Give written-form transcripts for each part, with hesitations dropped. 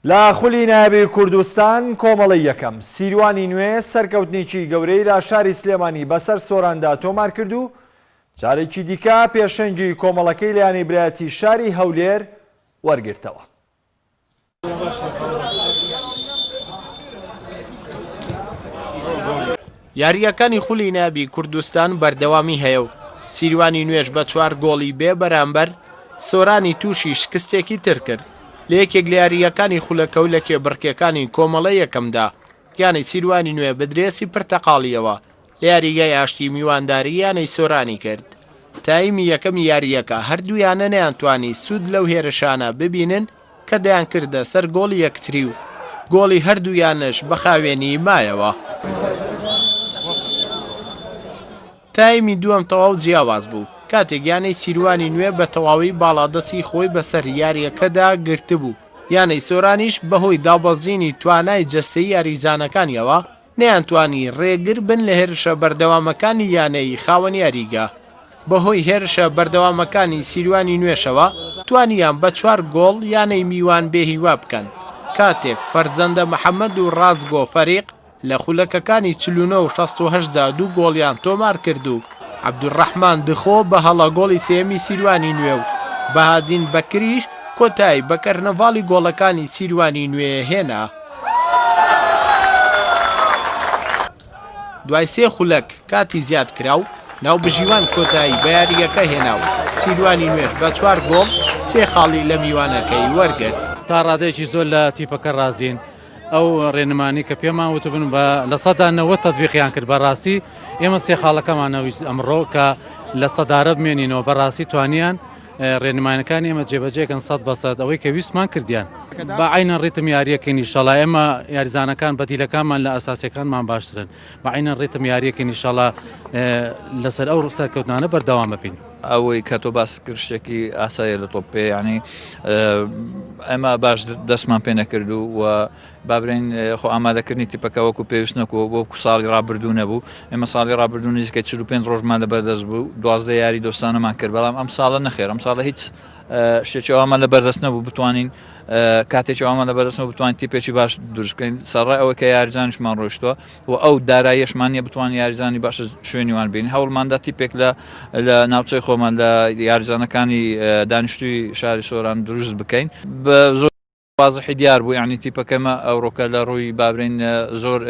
لا خولی نایابی كوردستان کۆمەڵی یەکەم سیروانی نوێ سەرکەوتنێکی گەورەی لە شاری سلێمانی بەسەر سۆراندا تۆمار کرد و جارێکی دیکە پێشەنگی کۆمەڵەکەی لایەنەی برایەتی شاری هەولێر وەرگرتەوە. یاریەکانی خولی نایابی کوردستان بەردەوامی هەیە و سیروانی نوێژ بە 4 گۆڵی بێ بەرامبەر سۆرانی تووشی شکستێکی تر کرد لە یەکێک لە یاریەکانی خولەکە و لە کێبڕکێکانی کۆمەڵە یەکەمدا یانەی سیروانی نوێ بە درێسی پرتەقاڵیەوە لە یاریگای ئاشتی میوانداری یانەی سۆرانی کرد. تایمی یەکەمی یاریەکە هەردوویانە نەیانتوانی سوود لەو هێرشانە ببینن کە دەیان کردە سەر گۆڵی یەکتری و گۆڵی هەردوویانش بە خاوێنی مایەوە. تایمی دووەم تەواو جیاواز بوو کاتێک یانەی سیروانی نوێ بە تەواوی باڵادەسی خۆی بەسەر یاریەکەدا گرتبوو یانەی سۆرانیش بەهۆی دابەزینی توانای جەستەیی یاریزانەکانیەوە نەیانتوانی ڕێگر بن لە هێرشە بەردەوامەکانی یانەی خاوەن یاریگا. بەهۆی هێرشە بەردەوامەکانی سیروانی نوێشەوە توانیان بە 4 گۆڵ یانەی میوان بێهیوا بکەن کاتێک فەرزەندە محەممەد و ڕازگۆ فەریق لە خولەکەکانی 49 و 68دا 2 گۆڵیان تۆمار کرد و عەبدوڕەحمان دخۆ بە هەڵە گۆڵی سێمی سیروانی نوێ و بەهادین بەکریش کۆتایی بە کەرنەڤاڵی گۆڵەکانی سیروانی نوێ هێنا. دوای 3 خولەک کاتی زیاد کرا و ناوبژیوان کۆتایی بە یاریەکە هێنا و سیروانی نوێش بە 4 گۆڵ 3 خاڵی لە میوانەکەی وەرگرت. تا ڕادێکی زۆر لە تیپەکە ڕازین ئەو ڕێنمانی کە پێمان وتبن بە لە 100 تەطبیقیان کرد بەڕاستی ئێمە 3 خاڵەکەمانەویست ئەمڕۆ کە لە 100 بمێنینەوە بەڕاستی توانیان ڕێنمانەکانی ئێمە جێبەجێکن 100% ئەوەی کە ویستمان کردیان بە عینەن ڕیتم یاریەکەی ئینشاڵڵا ئێمە یاریزانەکان بەدیلەکانمان لە ئەساسیەکانمان باشترن بە عینەن ڕیتم یاریەکەی ئینشاڵڵا لەسەر ئەو سەرکەوتنانە بەردەوام ببین. ئەوەی کە تۆ باس کرد شتێکی ئاسایە لە تۆپێ یعنی ئەمە باش دەستمان پێ نەکردو و بابرین خۆ ئامادەکردنی تیپەکە وەکو پێویست نەکەوە بۆ ساڵی ڕابردوو نەبوو. ئێمە ساڵی ڕابردوو نزیکە 45 ڕۆژمان لەبەردەست بوو 12 یاری دۆستانەمان کرد بەڵام ئەم ساڵە نەخێر ئەم ساڵە هیچ شتێکی ئەومان لەبەردەست نەبوو بتوانین کاتێکی ئەومان لەبەردەستەوە بتوانین تیپێکی باش دروستکەین سەرڕای ئەوەی کە یاریزانیشمان ڕۆیشتووە و ئەو داراییەشمان نیە بتوانین یاریزانی باشە شوێنیوان بینین. هەوڵماندا تیپێک لە ناوچەی خۆمان لە یاریزانەکانی دانیشتووی شاری سۆران دروست بکەین بە زۆر وازحی دیار بوو یعنی تیپەکەمە ئەوڕۆکە لە ڕووی بابرین زۆر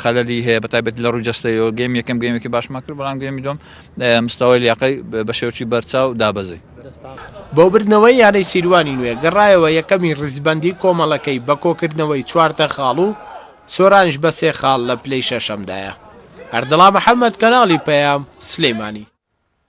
خەلەلی هەیە بەتایبەت لە ڕووی جەستەیەوە گەیم یەکەم گەیمێکی باشمان کرد بەڵام گەیمی دوم مستەوای لیاقەی بە شێوەی بەرچاو دابەزی. بۆ بردنەوەی یانەی سیروانی نوێ گەڕایەوە یەکەمی ڕیزبەندی کۆمەڵەکەی بە کۆکردنەوەی 4 خاڵ و سۆرانیش بە 3 خاڵ لە پلەی شەشەمدایە. هەردەڵا محەممەد کەناڵی پەیام سلێمانی.